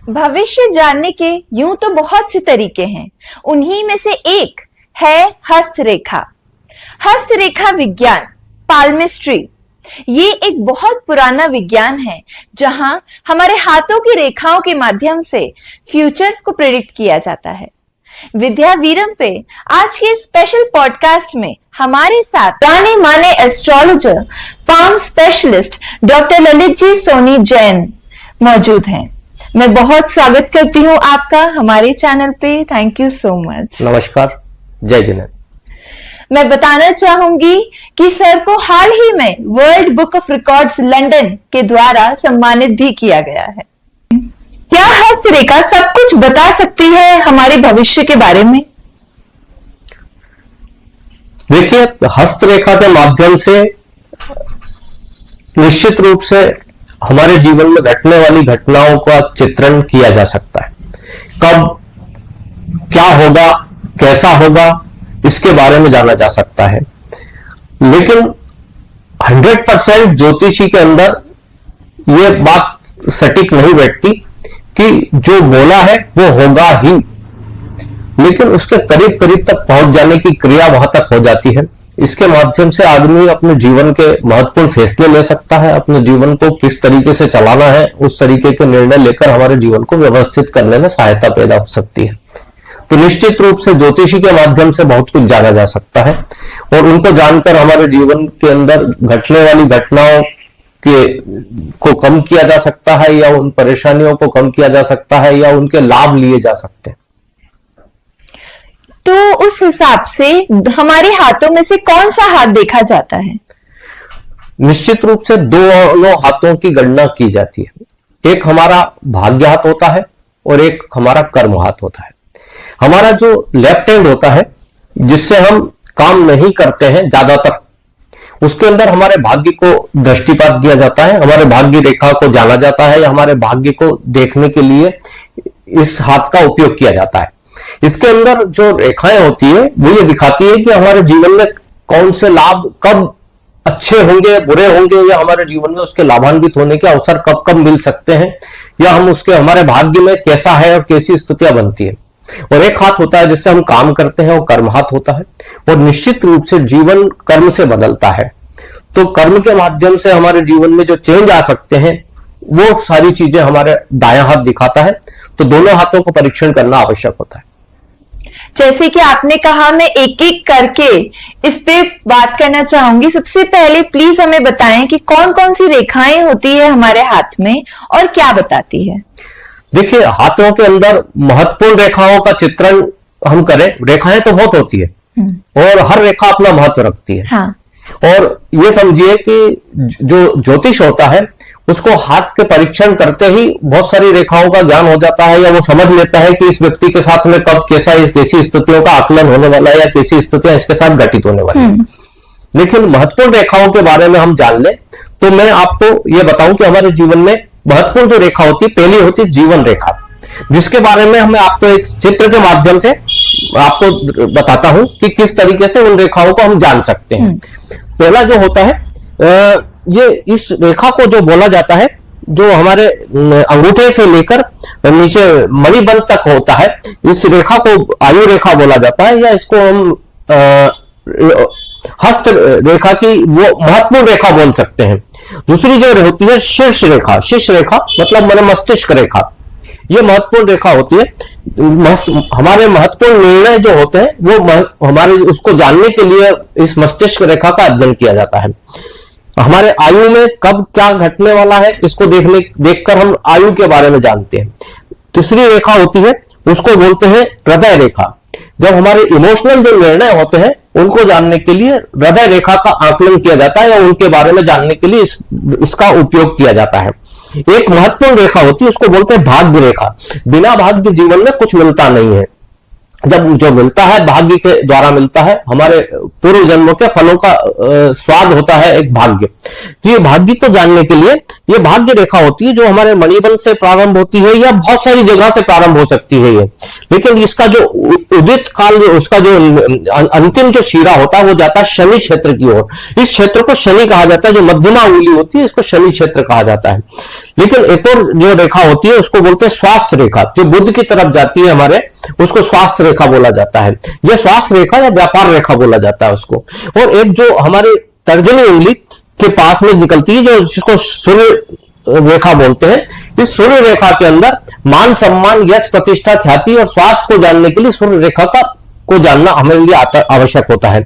भविष्य जानने के यूं तो बहुत से तरीके हैं। उन्हीं में से एक है हस्तरेखा। हस्तरेखा विज्ञान, पाल्मिस्ट्री, ये एक बहुत पुराना विज्ञान है जहां हमारे हाथों की रेखाओं के माध्यम से फ्यूचर को प्रेडिक्ट किया जाता है। विद्या वीरम पे आज के स्पेशल पॉडकास्ट में हमारे साथ जाने माने astrologer, palm specialist doctor Lalit ji Soni Jain मौजूद हैं। मैं बहुत स्वागत करती हूँ आपका हमारे चैनल पे। Thank you so much. नमस्कार, जय जिनेंद्र। मैं बताना चाहूंगी कि सर को हाल ही में world book of records London के द्वारा सम्मानित भी किया गया है। क्या हस्तरेखा सब कुछ बता सकती है हमारे भविष्य के बारे में? देखिए, हस्तरेखा के माध्यम से निश्चित रूप से हमारे जीवन में घटने वाली घटनाओं का चित्रण किया जा सकता है। कब क्या होगा, कैसा होगा, इसके बारे में जाना जा सकता है। लेकिन 100% ज्योतिषी के अंदर यह बात सटीक नहीं बैठती कि जो बोला है वो होगा ही, लेकिन उसके करीब करीब तक पहुंच जाने की क्रिया वहां तक हो जाती है। इसके माध्यम से आदमी अपने जीवन के महत्वपूर्ण फैसले ले सकता है। अपने जीवन को किस तरीके से चलाना है, उस तरीके के निर्णय लेकर हमारे जीवन को व्यवस्थित करने में सहायता पैदा हो सकती है। तो निश्चित रूप से ज्योतिषी के माध्यम से बहुत कुछ जाना जा सकता है और उनको जानकर हमारे जीवन के अंदर घटने वाली घटनाओं को कम किया जा सकता है, या उन परेशानियों को कम किया जा सकता है, या उनके लाभ लिए जा सकते हैं। तो उस हिसाब से हमारे हाथों में से कौन सा हाथ देखा जाता है? निश्चित रूप से दोनों हाथों की गणना की जाती है। एक हमारा भाग्य हाथ होता है और एक हमारा कर्म हाथ होता है। हमारा जो लेफ्ट हैंड होता है, जिससे हम काम नहीं करते हैं ज्यादातर, उसके अंदर हमारे भाग्य को दृष्टिपात किया जाता है, हमारे भाग्य रेखा को जाना जाता है, या हमारे भाग्य को देखने के लिए इस हाथ का उपयोग किया जाता है। इसके अंदर जो रेखाएं होती है वो ये दिखाती है कि हमारे जीवन में कौन से लाभ कब अच्छे होंगे, बुरे होंगे, या हमारे जीवन में उसके लाभान्वित होने के अवसर कब कब मिल सकते हैं, या हम उसके हमारे भाग्य में कैसा है और कैसी स्थितियां बनती है। और एक हाथ होता है जिससे हम काम करते हैं, वो कर्म हाथ होता है। और निश्चित रूप से जीवन कर्म से बदलता है, तो कर्म के माध्यम से हमारे जीवन में जो चेंज आ सकते हैं वो सारी चीजें हमारे दायां हाथ दिखाता है। तो दोनों हाथों को परीक्षण करना आवश्यक होता है। जैसे कि आपने कहा, मैं एक एक करके इस पे बात करना चाहूंगी। सबसे पहले प्लीज हमें बताएं कि कौन कौन सी रेखाएं होती है हमारे हाथ में और क्या बताती है? देखिए, हाथों के अंदर महत्वपूर्ण रेखाओं का चित्रण हम करें, रेखाएं तो बहुत होती है और हर रेखा अपना महत्व रखती है। हाँ। और ये समझिए कि जो ज्योतिष होता है उसको हाथ के परीक्षण करते ही बहुत सारी रेखाओं का ज्ञान हो जाता है, या वो समझ लेता है कि इस व्यक्ति के साथ में कब कैसी स्थितियों का आकलन होने वाला है, या कैसी स्थितियां इसके साथ घटित होने वाली है। लेकिन महत्वपूर्ण रेखाओं के बारे में हम जान ले तो मैं आपको ये बताऊं कि हमारे जीवन में महत्वपूर्ण जो रेखा होती है, पहली होती है जीवन रेखा, जिसके बारे में मैं आपको एक चित्र के माध्यम से आपको बताता हूं कि किस तरीके से उन रेखाओं को हम जान सकते हैं। पहला जो होता है, ये इस रेखा को जो बोला जाता है, जो हमारे अंगूठे से लेकर नीचे मणिबंध तक होता है, इस रेखा को आयु रेखा बोला जाता है, या इसको हम हस्त रेखा की वो महत्वपूर्ण रेखा बोल सकते हैं। दूसरी जो होती है शीर्ष रेखा, शीर्ष रेखा मतलब मन मस्तिष्क रेखा, ये महत्वपूर्ण रेखा होती है। हमारे महत्वपूर्ण निर्णय जो होते हैं वो हमारे उसको जानने के लिए इस मस्तिष्क रेखा का अध्ययन किया जाता है। हमारे आयु में कब क्या घटने वाला है, इसको देखकर हम आयु के बारे में जानते हैं। तीसरी रेखा होती है, उसको बोलते हैं हृदय रेखा। जब हमारे इमोशनल जो निर्णय होते हैं उनको जानने के लिए हृदय रेखा का आकलन किया जाता है, या उनके बारे में जानने के लिए इसका उपयोग किया जाता है। एक महत्वपूर्ण रेखा होती है, उसको बोलते हैं भाग्य रेखा। बिना भाग्य जीवन में कुछ मिलता नहीं है। जब जो मिलता है भाग्य के द्वारा मिलता है, हमारे पूर्व जन्मों के फलों का स्वाद होता है एक भाग्य। तो ये भाग्य को जानने के लिए ये भाग्य रेखा होती है जो हमारे मणिबंध से प्रारंभ होती है या बहुत सारी जगह से प्रारंभ हो सकती है ये, लेकिन इसका जो उदित काल, उसका जो अंतिम जो शिरा होता है वो जाता है शनि क्षेत्र की ओर। इस क्षेत्र को शनि कहा जाता है, जो मध्यमा उंगली होती है इसको शनि क्षेत्र कहा जाता है। लेकिन एक और जो रेखा होती है उसको बोलते हैं स्वास्थ्य रेखा, जो बुध की तरफ जाती है हमारे, उसको स्वास्थ्य रेखा बोला जाता है। यह स्वास्थ्य रेखा या व्यापार रेखा बोला जाता है उसको। और एक जो हमारी तर्जनी उंगली के पास में निकलती है, जो जिसको सूर्य रेखा बोलते हैं, इस सूर्य रेखा के अंदर मान सम्मान, यश, प्रतिष्ठा, ख्याति और स्वास्थ्य को जानने के लिए सूर्य रेखा को जानना हमारे लिए आवश्यक होता है।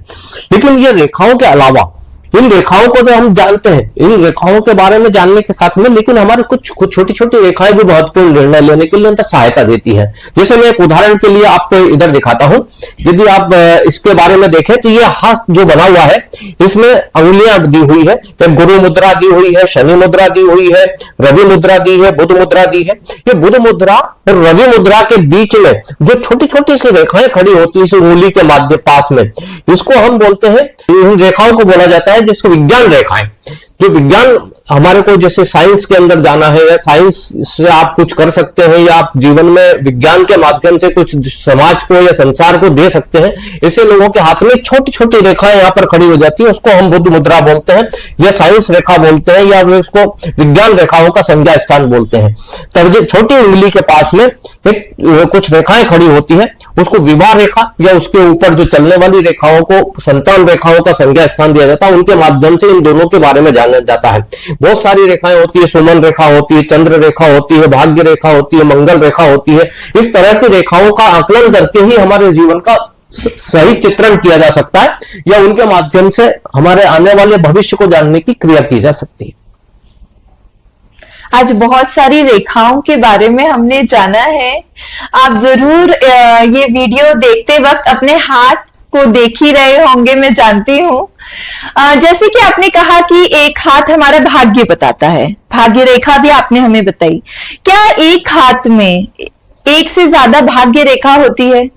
लेकिन ये रेखाओं के अलावा इन रेखाओं को जो हम जानते हैं, इन रेखाओं के बारे में जानने के साथ में लेकिन हमारे कुछ छोटी छोटी रेखाएं भी महत्वपूर्ण निर्णय लेने के लिए अंदर सहायता देती है। जैसे मैं एक उदाहरण के लिए आपको इधर दिखाता हूं। यदि आप इसके बारे में देखें तो ये हाथ जो बना हुआ है इसमें अंगुलियां दी हुई है, तो गुरु मुद्रा दी हुई है, शनि मुद्रा दी हुई है, रवि मुद्रा दी है, बुध मुद्रा दी है। ये बुध मुद्रा और रवि मुद्रा के बीच में जो छोटी छोटी सी रेखाएं खड़ी होती है इस उंगली के माध्य पास में, इसको हम बोलते हैं, इन रेखाओं को बोला जाता है जिसको विज्ञान रेखाएं। जो विज्ञान हमारे को जैसे साइंस के अंदर जाना है या साइंस से आप कुछ कर सकते हैं या आप जीवन में विज्ञान के माध्यम से कुछ समाज को या संसार को दे सकते हैं, ऐसे लोगों के हाथ में छोटी छोटी रेखाएं यहां पर खड़ी हो जाती है, उसको हम बुध मुद्रा बोलते हैं या साइंस रेखा बोलते हैं या उसको विज्ञान रेखाओं का संज्ञा स्थान बोलते हैं। तब छोटी उंगली के पास में एक कुछ रेखाएं खड़ी होती है, उसको विवाह रेखा या उसके ऊपर जो चलने वाली रेखाओं को संतान रेखाओं का संज्ञा स्थान दिया जाता है। उनके माध्यम से इन दोनों के बारे में जाना जाता है। बहुत सारी रेखाएं होती है, सुमन रेखा होती है, चंद्र रेखा होती है, भाग्य रेखा होती है, मंगल रेखा होती है। इस तरह की रेखाओं का आकलन करके ही हमारे जीवन का सही चित्रण किया जा सकता है या उनके माध्यम से हमारे आने वाले भविष्य को जानने की क्रिया की जा सकती है। आज बहुत सारी रेखाओं के बारे में हमने जाना है। आप जरूर ये वीडियो देखते वक्त अपने हाथ को देख ही रहे होंगे, मैं जानती हूँ। जैसे कि आपने कहा कि एक हाथ हमारा भाग्य बताता है, भाग्य रेखा भी आपने हमें बताई। क्या एक हाथ में एक से ज्यादा भाग्य रेखा होती है?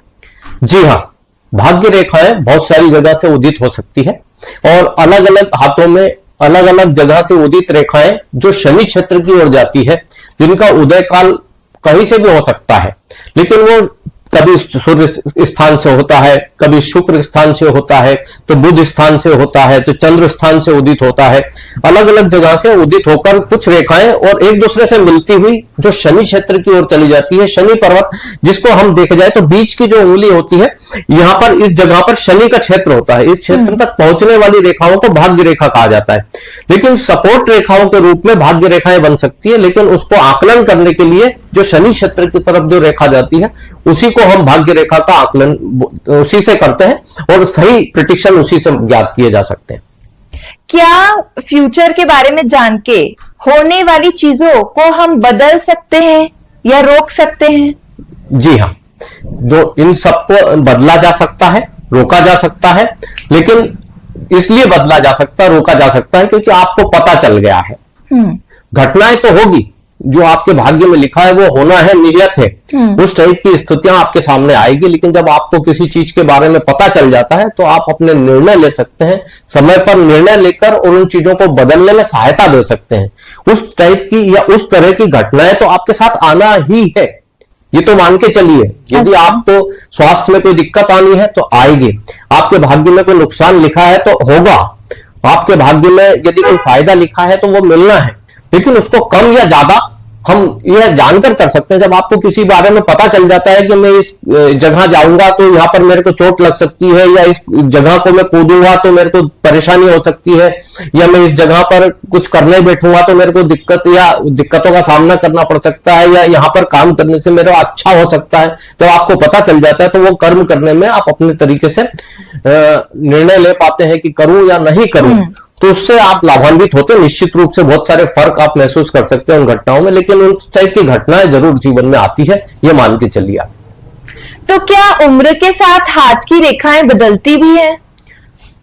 जी हाँ, भाग्य रेखाएं बहुत सारी जगह से उदित हो सकती है और अलग अलग हाथों में अलग अलग जगह से उदित रेखाएं जो शनि क्षेत्र की ओर जाती है, जिनका उदय काल कहीं से भी हो सकता है, लेकिन वो कभी सूर्य स्थान से होता है, कभी शुक्र स्थान से होता है, तो बुध स्थान से होता है, तो चंद्र स्थान से उदित होता है। अलग अलग जगह से उदित होकर कुछ रेखाएं और एक दूसरे से मिलती हुई जो शनि क्षेत्र की ओर चली जाती है। शनि पर्वत जिसको हम देखे जाए तो बीच की जो उंगली होती है, यहाँ पर इस जगह पर शनि का क्षेत्र होता है। इस क्षेत्र तक पहुंचने वाली रेखाओं को भाग्य रेखा कहा जाता है। लेकिन सपोर्ट रेखाओं के रूप में भाग्य रेखाएं बन सकती है, लेकिन उसको आकलन करने के लिए जो शनि क्षेत्र की तरफ जो रेखा जाती है उसी को हम भाग्य रेखा का आकलन उसी से करते हैं और सही प्रेडिक्शन उसी से ज्ञात किए जा सकते हैं। क्या फ्यूचर के बारे में जान के होने वाली चीजों को हम बदल सकते हैं या रोक सकते हैं? जी हाँ, जो इन सबको बदला जा सकता है, रोका जा सकता है, लेकिन इसलिए बदला जा सकता है, रोका जा सकता है क्योंकि आपको पता चल गया है। घटनाएं तो होगी, जो आपके भाग्य में लिखा है वो होना है, नियत है, उस टाइप की स्थितियां आपके सामने आएगी। लेकिन जब आपको किसी चीज के बारे में पता चल जाता है तो आप अपने निर्णय ले सकते हैं, समय पर निर्णय लेकर और उन चीजों को बदलने में सहायता दे सकते हैं। उस टाइप की या उस तरह की घटनाएं तो आपके साथ आना ही है, ये तो मान के चलिए। यदि आपको स्वास्थ्य में कोई दिक्कत आनी है तो आएगी, आपके भाग्य में कोई नुकसान लिखा है तो होगा, आपके भाग्य में यदि कोई फायदा लिखा है तो वो मिलना है। लेकिन उसको कम या ज्यादा हम यह जानकर कर सकते हैं। जब आपको किसी बारे में पता चल जाता है कि मैं इस जगह जाऊंगा तो यहाँ पर मेरे को चोट लग सकती है, या इस जगह को मैं कूदूंगा तो मेरे को परेशानी हो सकती है, या मैं इस जगह पर कुछ करने बैठूंगा तो मेरे को दिक्कत या दिक्कतों का सामना करना पड़ सकता है, या यहाँ पर काम करने से मेरा अच्छा हो सकता है, तो आपको पता चल जाता है तो वो कर्म करने में आप अपने तरीके से निर्णय ले पाते हैं कि करूं या नहीं करूं, तो उससे आप लाभान्वित होते हैं। निश्चित रूप से बहुत सारे फर्क आप महसूस कर सकते हैं उन घटनाओं में, लेकिन उस टाइप की घटनाएं जरूर जीवन में आती है, ये मान के चलिए आप। तो क्या उम्र के साथ हाथ की रेखाएं बदलती भी हैं?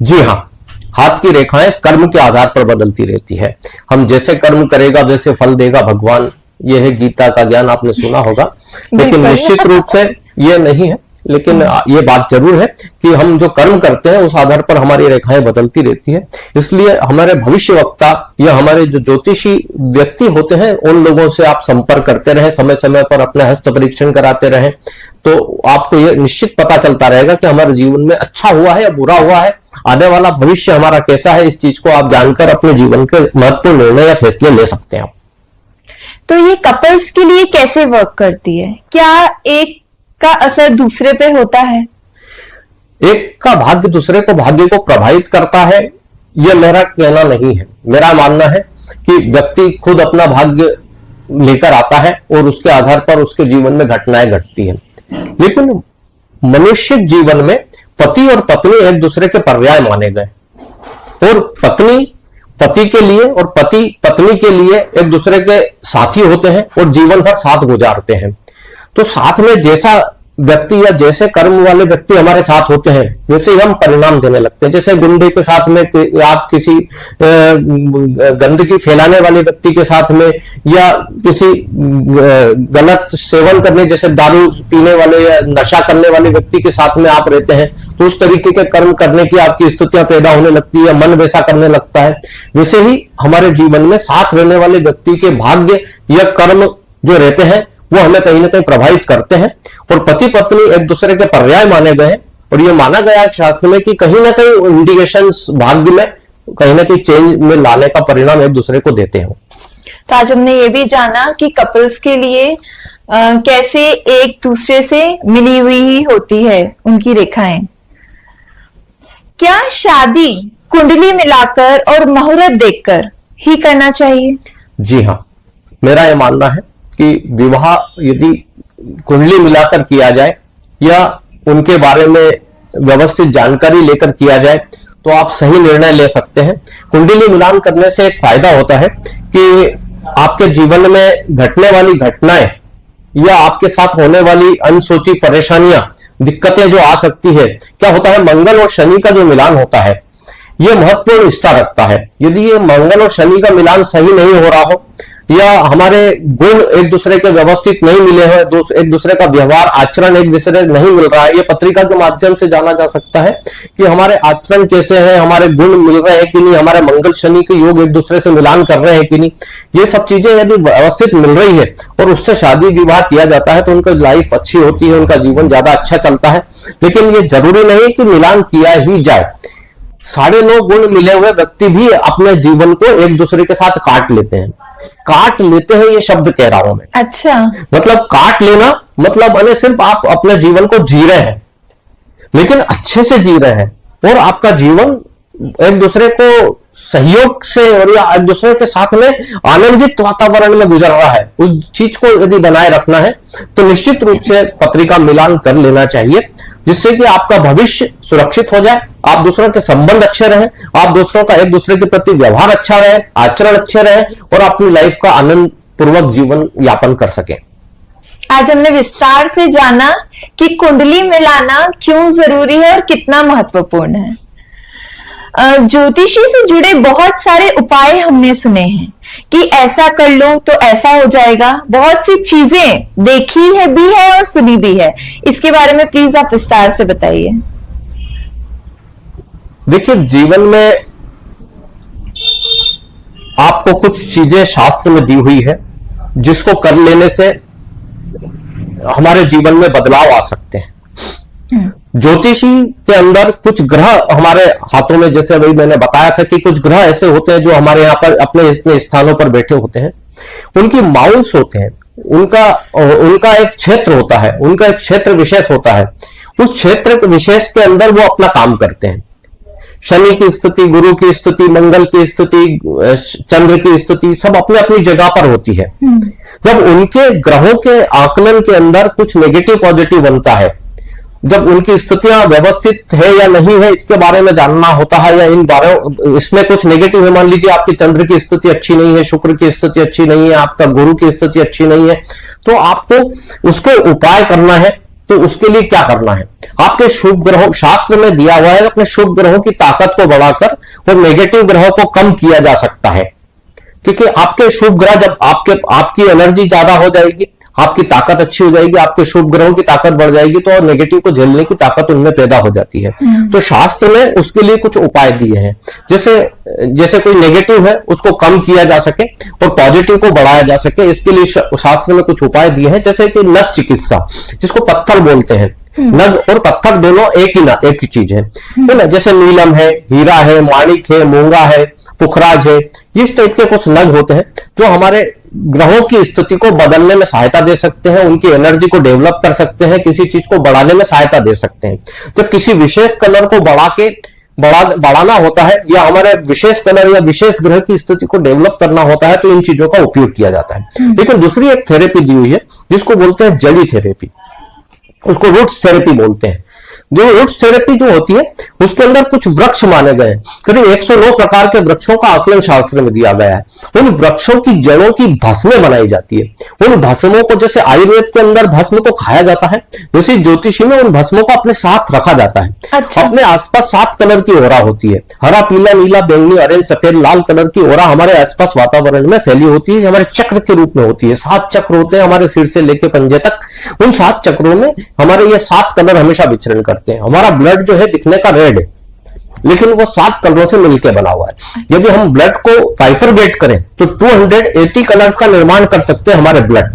जी हाँ, हाथ की रेखाएं कर्म के आधार पर बदलती रहती है। हम जैसे कर्म करेगा वैसे फल देगा भगवान, यह है गीता का ज्ञान, आपने सुना होगा। लेकिन निश्चित रूप से ये नहीं है। लेकिन ये बात जरूर है कि हम जो कर्म करते हैं उस आधार पर हमारी रेखाएं बदलती रहती है। इसलिए हमारे भविष्यवक्ता या हमारे जो ज्योतिषी व्यक्ति होते हैं उन लोगों से आप संपर्क करते रहें, समय समय पर अपना हस्त परीक्षण कराते रहें, तो आपको ये निश्चित पता चलता रहेगा कि हमारे जीवन में अच्छा हुआ है या बुरा हुआ है, आने वाला भविष्य हमारा कैसा है। इस चीज को आप जानकर अपने जीवन के महत्वपूर्ण निर्णय या फैसले ले सकते हैं। तो ये कपल्स के लिए कैसे वर्क करती है? क्या एक का असर दूसरे पे होता है? एक का भाग्य दूसरे को भाग्य को प्रभावित करता है, यह मेरा कहना नहीं है। मेरा मानना है कि व्यक्ति खुद अपना भाग्य लेकर आता है और उसके आधार पर उसके जीवन में घटनाएं घटती हैं। लेकिन मनुष्य जीवन में पति और पत्नी एक दूसरे के पर्याय माने गए, और पत्नी पति के लिए और पति पत्नी के लिए एक दूसरे के साथी होते हैं और जीवन भर साथ गुजारते हैं। तो साथ में जैसा व्यक्ति या जैसे कर्म वाले व्यक्ति हमारे साथ होते हैं वैसे ही हम परिणाम देने लगते हैं। जैसे गुंडे के साथ में आप किसी गंदगी फैलाने वाले व्यक्ति के साथ में या किसी गलत सेवन करने जैसे दारू पीने वाले या नशा करने वाले व्यक्ति के साथ में आप रहते हैं तो उस तरीके के कर्म करने की आपकी स्थितियां पैदा होने लगती है, मन वैसा करने लगता है। वैसे ही हमारे जीवन में साथ रहने वाले व्यक्ति के भाग्य या कर्म जो रहते हैं वो हमें कहीं ना कहीं प्रभावित करते हैं। और पति पत्नी एक दूसरे के पर्याय माने गए हैं, और ये माना गया है शास्त्र में कि कहीं ना कहीं इंडिकेशंस भाग्य में कहीं ना कहीं चेंज में लाने का परिणाम एक दूसरे को देते हैं। तो आज हमने ये भी जाना कि कपल्स के लिए कैसे एक दूसरे से मिली हुई ही होती है उनकी रेखाएं। क्या शादी कुंडली मिलाकर और मुहूर्त देखकर ही करना चाहिए? जी हाँ, मेरा यह मानना है कि विवाह यदि कुंडली मिलाकर किया जाए या उनके बारे में व्यवस्थित जानकारी लेकर किया जाए तो आप सही निर्णय ले सकते हैं। कुंडली मिलान करने से एक फायदा होता है कि आपके जीवन में घटने वाली घटनाएं या आपके साथ होने वाली अनसोची परेशानियां, दिक्कतें जो आ सकती है, क्या होता है मंगल और शनि का जो मिलान होता है यह महत्वपूर्ण हिस्सा रखता है। यदि ये मंगल और शनि का मिलान सही नहीं हो रहा हो या हमारे गुण एक दूसरे के व्यवस्थित नहीं मिले हैं, एक दूसरे का व्यवहार आचरण एक दूसरे नहीं मिल रहा है, ये पत्रिका के माध्यम से जाना जा सकता है कि हमारे आचरण कैसे हैं, हमारे गुण मिल रहे हैं कि नहीं, हमारे मंगल शनि के योग एक दूसरे से मिलान कर रहे हैं कि नहीं। ये सब चीजें यदि व्यवस्थित मिल रही है और उससे शादी विवाह किया जाता है तो उनका लाइफ अच्छी होती है, उनका जीवन ज्यादा अच्छा चलता है। लेकिन ये जरूरी नहीं कि मिलान किया ही जाए। 9.5 गुण मिले हुए व्यक्ति भी अपने जीवन को एक दूसरे के साथ काट लेते हैं। काट लेते हैं ये शब्द कह रहा हूं मैं। अच्छा, मतलब काट लेना मतलब अने सिर्फ आप अपने जीवन को जी रहे हैं लेकिन अच्छे से जी रहे हैं और आपका जीवन एक दूसरे को सहयोग से और या एक दूसरे के साथ में आनंदित वातावरण में गुजर रहा है, उस चीज को यदि बनाए रखना है तो निश्चित रूप से पत्रिका मिलान कर लेना चाहिए, जिससे कि आपका भविष्य सुरक्षित हो जाए, आप दूसरों के संबंध अच्छे रहे, आप दूसरों का एक दूसरे के प्रति व्यवहार अच्छा रहे, आचरण अच्छे रहे और अपनी लाइफ का आनंद पूर्वक जीवन यापन कर सके। आज हमने विस्तार से जाना कि कुंडली मिलाना क्यों जरूरी है और कितना महत्वपूर्ण है। ज्योतिषी से जुड़े बहुत सारे उपाय हमने सुने हैं कि ऐसा कर लो तो ऐसा हो जाएगा। बहुत सी चीजें देखी है भी है और सुनी भी है, इसके बारे में प्लीज आप विस्तार से बताइए। देखिए, जीवन में आपको कुछ चीजें शास्त्र में दी हुई है जिसको कर लेने से हमारे जीवन में बदलाव आ सकते हैं। ज्योतिषी के अंदर कुछ ग्रह हमारे हाथों में, जैसे अभी मैंने बताया था कि कुछ ग्रह ऐसे होते हैं जो हमारे यहाँ पर अपने इतने स्थानों पर बैठे होते हैं, उनकी माउंट्स होते हैं, उनका एक क्षेत्र होता है, उनका एक क्षेत्र विशेष होता है। उस क्षेत्र विशेष के अंदर वो अपना काम करते हैं। शनि की स्थिति, गुरु की स्थिति, मंगल की स्थिति, चंद्र की स्थिति सब अपनी अपनी जगह पर होती है। जब उनके ग्रहों के आकलन के अंदर कुछ नेगेटिव पॉजिटिव बनता है, जब उनकी स्थितियां व्यवस्थित है या नहीं है इसके बारे में जानना होता है, या इसमें कुछ नेगेटिव है, मान लीजिए आपकी चंद्र की स्थिति अच्छी नहीं है, शुक्र की स्थिति अच्छी नहीं है, आपका गुरु की स्थिति अच्छी नहीं है, तो आपको उसको उपाय करना है। तो उसके लिए क्या करना है, आपके शुभ ग्रहों, शास्त्र में दिया हुआ है अपने शुभ ग्रहों की ताकत को बढ़ाकर और नेगेटिव ग्रहों को कम किया जा सकता है। क्योंकि आपके शुभ ग्रह जब आपकी एनर्जी ज्यादा हो जाएगी, आपकी ताकत अच्छी हो जाएगी, आपके शुभ ग्रहों की ताकत बढ़ जाएगी, तो और नेगेटिव को झेलने की ताकत उनमें पैदा हो जाती है। तो शास्त्र में उसके लिए कुछ उपाय दिए हैं, जैसे कोई नेगेटिव है उसको कम किया जा सके और पॉजिटिव को बढ़ाया जा सके, इसके लिए शास्त्र में कुछ उपाय दिए हैं। जैसे कि नख चिकित्सा, जिसको पत्थर बोलते हैं, नग और पत्थर दोनों एक ही चीज है ना। जैसे नीलम है, हीरा है, माणिक है, मूंगा है, पुखराज है, इस टाइप के कुछ नग होते हैं जो हमारे ग्रहों की स्थिति को बदलने में सहायता दे सकते हैं, उनकी एनर्जी को डेवलप कर सकते हैं, किसी चीज को बढ़ाने में सहायता दे सकते हैं। जब किसी विशेष कलर को बढ़ाना होता है या हमारे विशेष कलर या विशेष ग्रह की स्थिति को डेवलप करना होता है, तो इन चीजों का उपयोग किया जाता है। लेकिन दूसरी एक थेरेपी दी हुई है जिसको बोलते हैं जड़ी थेरेपी, उसको रूट्स थेरेपी बोलते हैं। जो रूट्स थेरेपी जो होती है उसके अंदर कुछ वृक्ष माने गए हैं, करीब 109 प्रकार के वृक्षों का आकलन शास्त्र में दिया गया है। उन वृक्षों की जड़ों की भस्में बनाई जाती है। उन भस्मों को, जैसे आयुर्वेद के अंदर भस्म को खाया जाता है, जैसे ज्योतिषी में उन भस्मों को अपने साथ रखा जाता है। अच्छा। अपने आसपास 7 कलर की ओरा होती है, हरा, पीला, नीला, बैंगनी, ऑरेंज, सफेद, लाल कलर की ओरा हमारे आसपास वातावरण में फैली होती है, हमारे चक्र के रूप में होती है। 7 चक्र होते हैं हमारे सिर से लेकर पंजे तक। उन 7 चक्रों में हमारे ये 7 कलर हमेशा विचरण करते हैं। हमारा ब्लड जो है दिखने का रेड है, लेकिन वो 7 कलरों से मिलकर बना हुआ है। यदि हम ब्लड को बाइफरगेट करें तो 280 कलर्स का निर्माण कर सकते हैं हमारे ब्लड।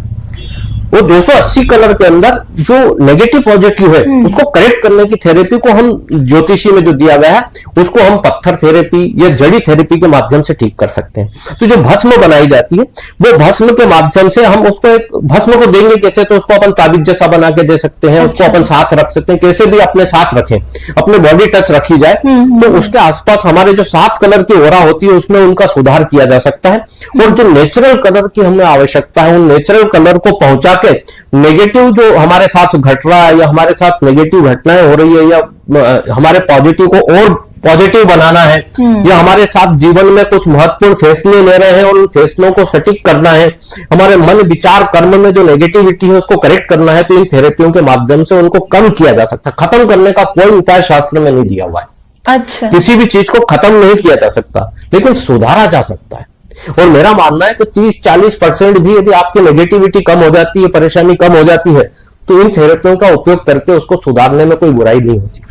वो 280 कलर के अंदर जो नेगेटिव पॉजिटिव है उसको करेक्ट करने की थेरेपी को हम ज्योतिषी में जो दिया गया है उसको हम पत्थर थेरेपी या जड़ी थेरेपी के माध्यम से ठीक कर सकते हैं। तो जो भस्म बनाई जाती है वो भस्म के माध्यम से हम उसको, एक भस्म को देंगे कैसे, तो उसको अपन ताबीज जैसा बना के दे सकते हैं, उसको अपन साथ रख सकते हैं, कैसे भी अपने साथ रखें, अपने बॉडी टच रखी जाए तो उसके आसपास हमारे जो 7 कलर की ओरा होती है उसमें उनका सुधार किया जा सकता है। और जो नेचुरल कलर की हमें आवश्यकता है, उन नेचुरल कलर को पहुंचा के नेगेटिव जो हमारे साथ घट रहा है या हमारे साथ नेगेटिव घटनाएं हो रही है या हमारे पॉजिटिव को और पॉजिटिव बनाना है या हमारे साथ जीवन में कुछ महत्वपूर्ण फैसले ले रहे हैं और उन फैसलों को सटीक करना है, हमारे मन, विचार, कर्म में जो नेगेटिविटी है उसको करेक्ट करना है, तो इन थेरेपियों के माध्यम से उनको कम किया जा सकता है। खत्म करने का कोई उपाय शास्त्र में नहीं दिया हुआ है। अच्छा। किसी भी चीज को खत्म नहीं किया जा सकता, लेकिन सुधारा जा सकता है। और मेरा मानना है कि 30-40% भी यदि आपकी नेगेटिविटी कम हो जाती है, परेशानी कम हो जाती है, तो इन थेरेपियों का उपयोग करके उसको सुधारने में कोई बुराई नहीं होती।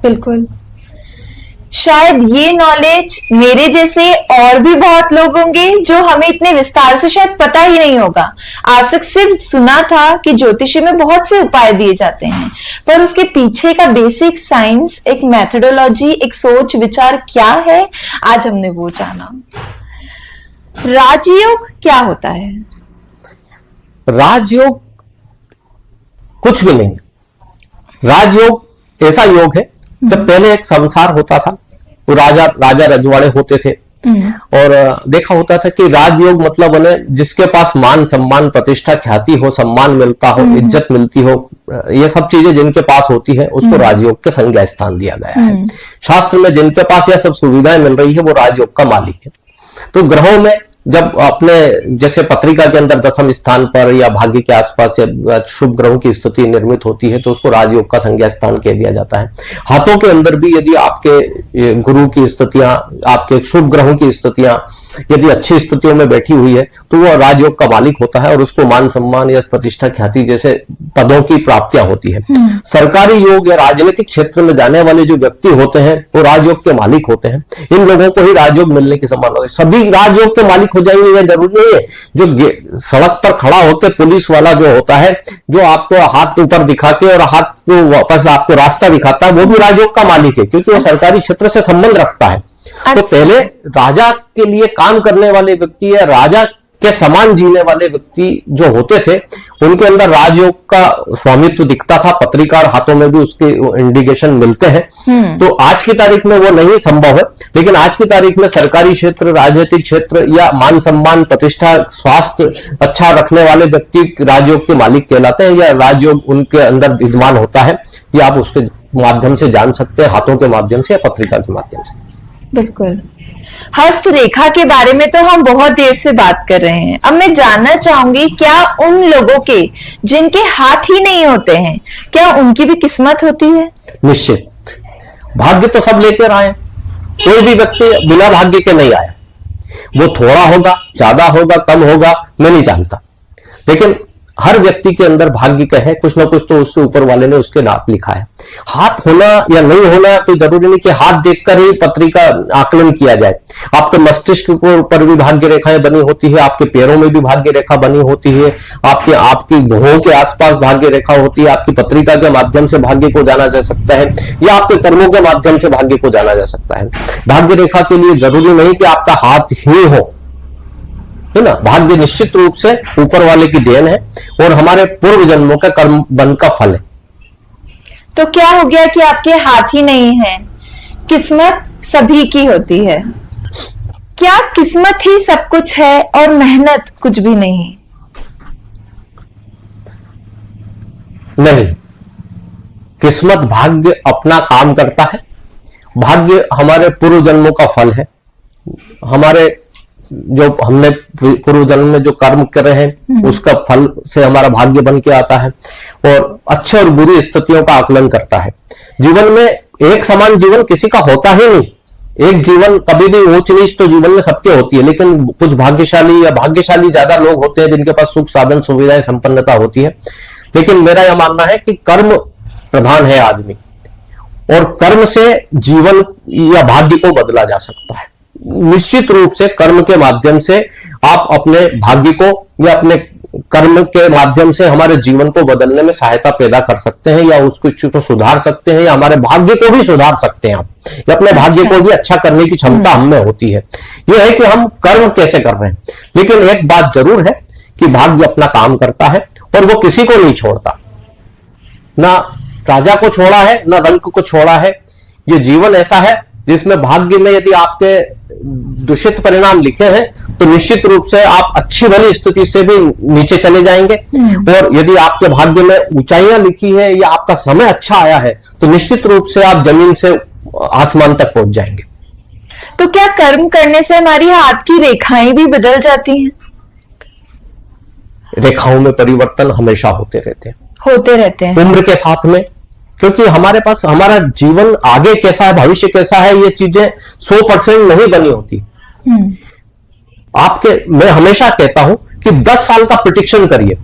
बिल्कुल। शायद ये नॉलेज मेरे जैसे और भी बहुत लोग होंगे जो हमें इतने विस्तार से शायद पता ही नहीं होगा। आज तक सिर्फ सुना था कि ज्योतिषी में बहुत से उपाय दिए जाते हैं, पर उसके पीछे का बेसिक साइंस, एक मेथोडोलॉजी, एक सोच विचार क्या है, आज हमने वो जाना। राजयोग क्या होता है? राजयोग कुछ भी नहीं। राजयोग ऐसा योग है जब पहले एक संसार होता था, वो राजा रजवाड़े होते थे और देखा होता था कि राजयोग मतलब उन्हें जिसके पास मान, सम्मान, प्रतिष्ठा, ख्याति हो, सम्मान मिलता हो, इज्जत मिलती हो, ये सब चीजें जिनके पास होती है उसको राजयोग के संज्ञा स्थान दिया गया है। शास्त्र में जिनके पास यह सब सुविधाएं मिल रही है वो राजयोग का मालिक है। तो ग्रहों में जब अपने जैसे पत्रिका के अंदर 10वें स्थान पर या भाग्य के आसपास या शुभ ग्रहों की स्थिति निर्मित होती है तो उसको राजयोग का संज्ञा स्थान कह दिया जाता है। हाथों के अंदर भी यदि आपके गुरु की स्थितियां, आपके शुभ ग्रहों की स्थितियां यदि अच्छी स्थितियों में बैठी हुई है तो वो राजयोग का मालिक होता है और उसको मान, सम्मान या प्रतिष्ठा, ख्याति जैसे पदों की प्राप्तियां होती है। सरकारी योग या राजनीतिक क्षेत्र में जाने वाले जो व्यक्ति होते हैं वो राजयोग के मालिक होते हैं। इन लोगों को ही राजयोग मिलने की संभावना है। सभी राजयोग के मालिक हो जाएंगे यह जरूरी नहीं है। जो सड़क पर खड़ा होकर पुलिस वाला जो होता है, जो आपको हाथ ऊपर दिखा के और हाथ को वापस आपको रास्ता दिखाता है, वो भी राजयोग का मालिक है क्योंकि वो सरकारी क्षेत्र से संबंध रखता है। तो पहले राजा के लिए काम करने वाले व्यक्ति या राजा के समान जीने वाले व्यक्ति जो होते थे उनके अंदर राजयोग का स्वामित्व दिखता था। पत्रिका हाथों में भी उसके इंडिकेशन मिलते हैं। तो आज की तारीख में वो नहीं संभव है, लेकिन आज की तारीख में सरकारी क्षेत्र, राजनीतिक क्षेत्र या मान, सम्मान, प्रतिष्ठा, स्वास्थ्य अच्छा रखने वाले व्यक्ति राजयोग के मालिक कहलाते हैं या राजयोग उनके अंदर विद्यमान होता है। ये आप उसके माध्यम से जान सकते हैं, हाथों के माध्यम से या पत्रिका के माध्यम से। बिल्कुल। हस्तरेखा के बारे में तो हम बहुत देर से बात कर रहे हैं। अब मैं जानना चाहूंगी, क्या उन लोगों के जिनके हाथ ही नहीं होते हैं, क्या उनकी भी किस्मत होती है? निश्चित। भाग्य तो सब लेकर आए, कोई भी व्यक्ति बिना भाग्य के नहीं आया। वो थोड़ा होगा, ज्यादा होगा, कम होगा, मैं नहीं जानता, लेकिन हर व्यक्ति के अंदर भाग्य का है, कुछ ना कुछ तो उससे ऊपर वाले ने उसके नाम लिखा है। हाथ होना या नहीं होना कोई जरूरी नहीं कि हाथ देखकर ही पत्री का आकलन किया जाए। आपके मस्तिष्क के ऊपर भी भाग्य रेखाएं बनी होती है, आपके पैरों में भी भाग्य रेखा बनी होती है, आपकी भुहों के आसपास भाग्य रेखा होती है। आपकी पत्रिका के माध्यम से भाग्य को जाना जा सकता है या आपके कर्मों के माध्यम से भाग्य को जाना जा सकता है। भाग्य रेखा के लिए जरूरी नहीं कि आपका हाथ ही हो, है ना। भाग्य निश्चित रूप से ऊपर वाले की देन है और हमारे पूर्व जन्मों का कर्म बन का फल है। तो क्या हो गया कि आपके हाथ ही नहीं है, किस्मत सभी की होती है। क्या किस्मत ही सब कुछ है और मेहनत कुछ भी नहीं? नहीं, किस्मत भाग्य अपना काम करता है। भाग्य हमारे पूर्व जन्मों का फल है। हमारे जो हमने पूर्व जन्म में जो कर्म कर रहे हैं उसका फल से हमारा भाग्य बन के आता है और अच्छे और बुरी स्थितियों का आकलन करता है। जीवन में एक समान जीवन किसी का होता ही नहीं। एक जीवन कभी भी ऊंच नीच तो जीवन में सबके होती है, लेकिन कुछ भाग्यशाली या भाग्यशाली ज्यादा लोग होते हैं जिनके पास सुख साधन सुविधाएं संपन्नता होती है। लेकिन मेरा यह मानना है कि कर्म प्रधान है आदमी और कर्म से जीवन या भाग्य को बदला जा सकता है। निश्चित रूप से कर्म के माध्यम से आप अपने भाग्य को या अपने कर्म के माध्यम से हमारे जीवन को बदलने में सहायता पैदा कर सकते हैं या उसको सुधार सकते हैं या हमारे भाग्य को भी सुधार सकते हैं। आप या अपने भाग्य को भी अच्छा करने की क्षमता हम में होती है। यह है कि हम कर्म कैसे कर रहे हैं। लेकिन एक बात जरूर है कि भाग्य अपना काम करता है और वो किसी को नहीं छोड़ता। ना राजा को छोड़ा है, ना रंक को छोड़ा है। ये जीवन ऐसा है जिसमें भाग्य में यदि आपके दूषित परिणाम लिखे हैं तो निश्चित रूप से आप अच्छी भली स्थिति से भी नीचे चले जाएंगे और यदि आपके भाग्य में ऊंचाइयां लिखी है या आपका समय अच्छा आया है तो निश्चित रूप से आप जमीन से आसमान तक पहुंच जाएंगे। तो क्या कर्म करने से हमारी हाथ की रेखाएं भी बदल जाती हैं? रेखाओं में परिवर्तन हमेशा होते रहते हैं उम्र के साथ में, क्योंकि हमारे पास हमारा जीवन आगे कैसा है, भविष्य कैसा है, ये चीजें 100% नहीं बनी होती। मैं हमेशा कहता हूं कि 10 साल का प्रिडिक्शन करिए।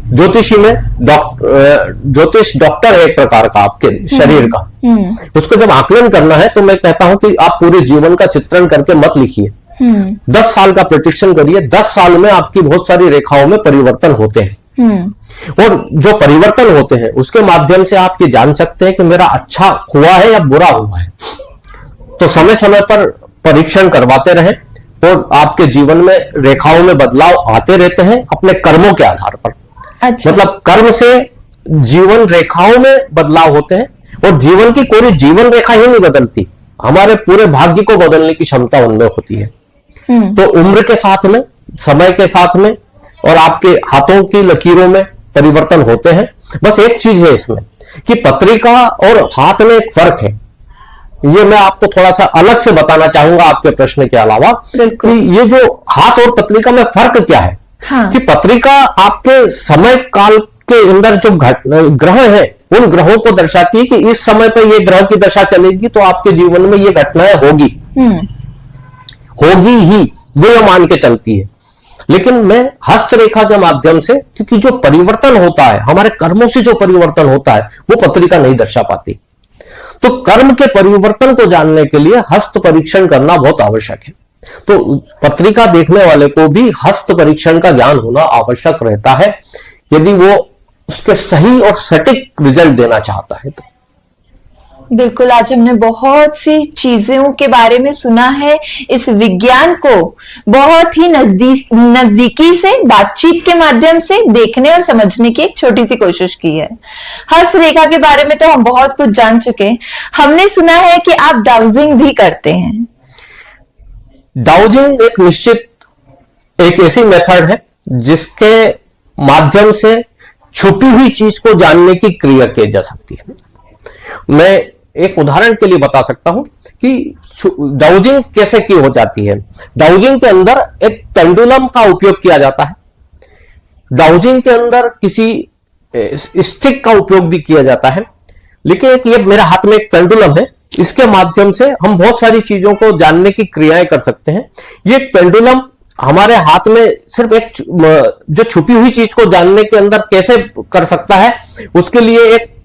ज्योतिषी में ज्योतिष डॉक्टर है एक प्रकार का आपके शरीर का। उसको जब आकलन करना है तो मैं कहता हूं कि आप पूरे जीवन का चित्रण करके मत लिखिए। 10 साल का प्रिडिक्शन करिए। 10 साल में आपकी बहुत सारी रेखाओं में परिवर्तन होते हैं और जो परिवर्तन होते हैं उसके माध्यम से आप ये जान सकते हैं कि मेरा अच्छा हुआ है या बुरा हुआ है। तो समय समय पर परीक्षण करवाते रहें और आपके जीवन में रेखाओं में बदलाव आते रहते हैं अपने कर्मों के आधार पर। अच्छा। मतलब कर्म से जीवन रेखाओं में बदलाव होते हैं और जीवन की कोई जीवन रेखा ही नहीं बदलती, हमारे पूरे भाग्य को बदलने की क्षमता उनमें होती है। तो उम्र के साथ में, समय के साथ में और आपके हाथों की लकीरों में परिवर्तन होते हैं। बस एक चीज है इसमें कि पत्रिका और हाथ में एक फर्क है। ये मैं आपको थोड़ा सा अलग से बताना चाहूंगा आपके प्रश्न के अलावा कि ये जो हाथ और पत्रिका में फर्क क्या है। हाँ। कि पत्रिका आपके समय काल के अंदर जो ग्रह है उन ग्रहों को दर्शाती है कि इस समय पर ये ग्रह की दशा चलेगी तो आपके जीवन में ये घटनाएं होगी ही, वो मान के चलती है। लेकिन मैं हस्तरेखा के माध्यम से, क्योंकि जो परिवर्तन होता है हमारे कर्मों से, जो परिवर्तन होता है वो पत्रिका नहीं दर्शा पाती। तो कर्म के परिवर्तन को जानने के लिए हस्त परीक्षण करना बहुत आवश्यक है। तो पत्रिका देखने वाले को भी हस्त परीक्षण का ज्ञान होना आवश्यक रहता है यदि वो उसके सही और सटीक रिजल्ट देना चाहता है तो। बिल्कुल, आज हमने बहुत सी चीजों के बारे में सुना है। इस विज्ञान को बहुत ही नजदीकी से बातचीत के माध्यम से देखने और समझने की एक छोटी सी कोशिश की है। हस्त रेखा के बारे में तो हम बहुत कुछ जान चुके हैं। हमने सुना है कि आप डाउजिंग भी करते हैं। डाउजिंग एक निश्चित एक ऐसी मेथड है जिसके माध्यम से छुपी हुई चीज को जानने की क्रिया की जा सकती है। मैं एक उदाहरण के लिए बता सकता हूं कि डाउजिंग कैसे की हो जाती है। डाउजिंग के अंदर एक पेंडुलम का उपयोग किया जाता है। डाउजिंग के अंदर किसी स्टिक का उपयोग भी किया जाता है। लेकिन ये मेरे हाथ में एक पेंडुलम है, इसके माध्यम से हम बहुत सारी चीजों को जानने की क्रियाएं कर सकते हैं। ये पेंडुलम हमारे हाथ में सिर्फ एक जो छुपी हुई चीज को जानने के अंदर कैसे कर सकता है, उसके लिए एक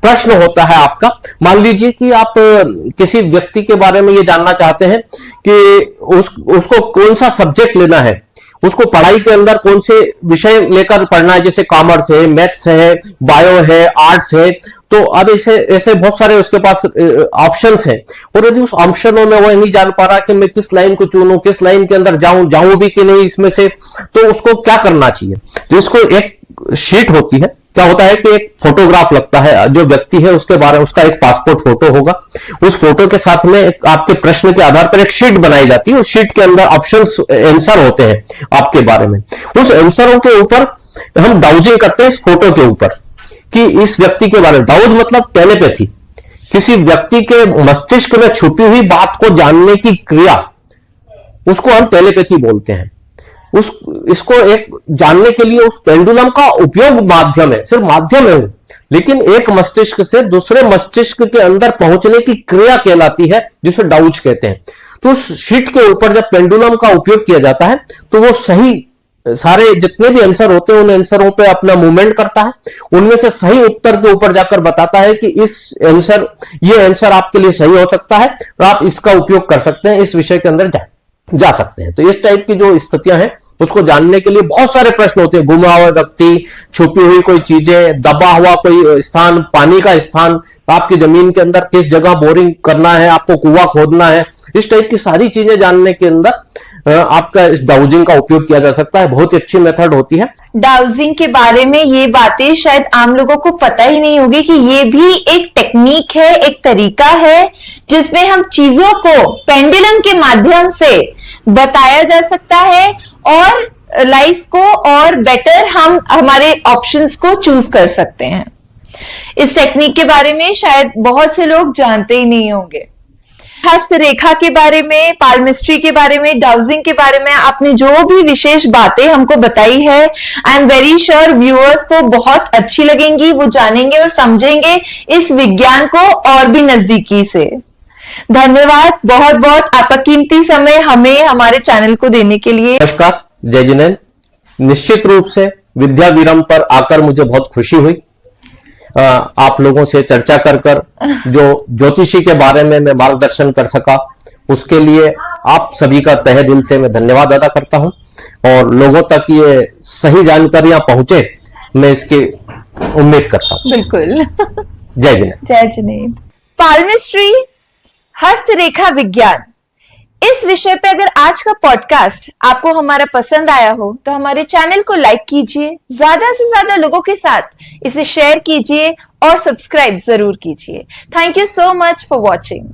प्रश्न होता है आपका। मान लीजिए कि आप किसी व्यक्ति के बारे में ये जानना चाहते हैं कि उसको कौन सा सब्जेक्ट लेना है, उसको पढ़ाई के अंदर कौन से विषय लेकर पढ़ना है, जैसे कॉमर्स है, मैथ्स है, बायो है, आर्ट्स है। तो अब ऐसे ऐसे बहुत सारे उसके पास ऑप्शंस हैं, और यदि उस ऑप्शनों में वो नहीं जान पा रहा कि मैं किस लाइन को चुनूं, किस लाइन के अंदर जाऊं भी कि नहीं इसमें से, तो उसको क्या करना चाहिए। तो इसको एक शीट होती है, क्या होता है कि एक फोटोग्राफ लगता है, जो व्यक्ति है उसके बारे में उसका एक पासपोर्ट फोटो होगा, उस फोटो के साथ में आपके प्रश्न के आधार पर एक शीट बनाई जाती है। उस शीट के अंदर ऑप्शंस आंसर होते हैं आपके बारे में। उस आंसरों के ऊपर हम डाउजिंग करते हैं इस फोटो के ऊपर कि इस व्यक्ति के बारे में, डाउज मतलब टेलीपैथी, किसी व्यक्ति के मस्तिष्क में छुपी हुई बात को जानने की क्रिया, उसको हम टेलीपैथी बोलते हैं। इसको एक जानने के लिए उस पेंडुलम का उपयोग माध्यम है, सिर्फ माध्यम है वो, लेकिन एक मस्तिष्क से दूसरे मस्तिष्क के अंदर पहुंचने की क्रिया कहलाती है, जिसे डाउज कहते हैं। तो उस शीट के ऊपर जब पेंडुलम का उपयोग किया जाता है तो वो सही सारे जितने भी आंसर होते हैं उन आंसरों पे अपना मूवमेंट करता है, उनमें से सही उत्तर के ऊपर जाकर बताता है कि ये आंसर आपके लिए सही हो सकता है और आप इसका उपयोग कर सकते हैं, इस विषय के अंदर जा सकते हैं। तो इस टाइप की जो स्थितियां हैं उसको जानने के लिए बहुत सारे प्रश्न होते हैं। गुमा हुआ व्यक्ति, छुपी हुई कोई चीजें, दबा हुआ कोई स्थान, पानी का स्थान, आपकी जमीन के अंदर किस जगह बोरिंग करना है, आपको कुआं खोदना है, इस टाइप की सारी चीजें जानने के अंदर आपका इस डाउजिंग का उपयोग किया जा सकता है। बहुत ही अच्छी मेथड होती है। डाउजिंग के बारे में ये बातें शायद आम लोगों को पता ही नहीं होगी कि ये भी एक टेक्निक है, एक तरीका है जिसमें हम चीजों को पेंडुलम के माध्यम से बताया जा सकता है और लाइफ को और बेटर हम हमारे ऑप्शंस को चूज कर सकते हैं। इस टेक्निक के बारे में शायद बहुत से लोग जानते ही नहीं होंगे। हस्तरेखा के बारे में, पाल्मिस्ट्री के बारे में, डाउजिंग के बारे में आपने जो भी विशेष बातें हमको बताई है, I am very sure viewers को बहुत अच्छी लगेंगी, वो जानेंगे और समझेंगे इस विज्ञान को और भी नजदीकी से। धन्यवाद बहुत बहुत आपका कीमती समय हमें हमारे चैनल को देने के लिए। नमस्कार, जय जिनेंद्र। निश्चित रूप से विद्या विरम पर आकर मुझे बहुत खुशी हुई। आप लोगों से चर्चा कर जो ज्योतिषी के बारे में मैं मार्गदर्शन कर सका, उसके लिए आप सभी का तहे दिल से मैं धन्यवाद अदा करता हूं, और लोगों तक ये सही जानकारियां पहुंचे मैं इसकी उम्मीद करता हूं। बिल्कुल। जय जिनेंद्र। जय जिनेंद्र। पाल्मिस्ट्री, हस्तरेखा विज्ञान, इस विषय पे अगर आज का पॉडकास्ट आपको हमारा पसंद आया हो तो हमारे चैनल को लाइक कीजिए, ज्यादा से ज्यादा लोगों के साथ इसे शेयर कीजिए और सब्सक्राइब जरूर कीजिए। Thank you so much for watching.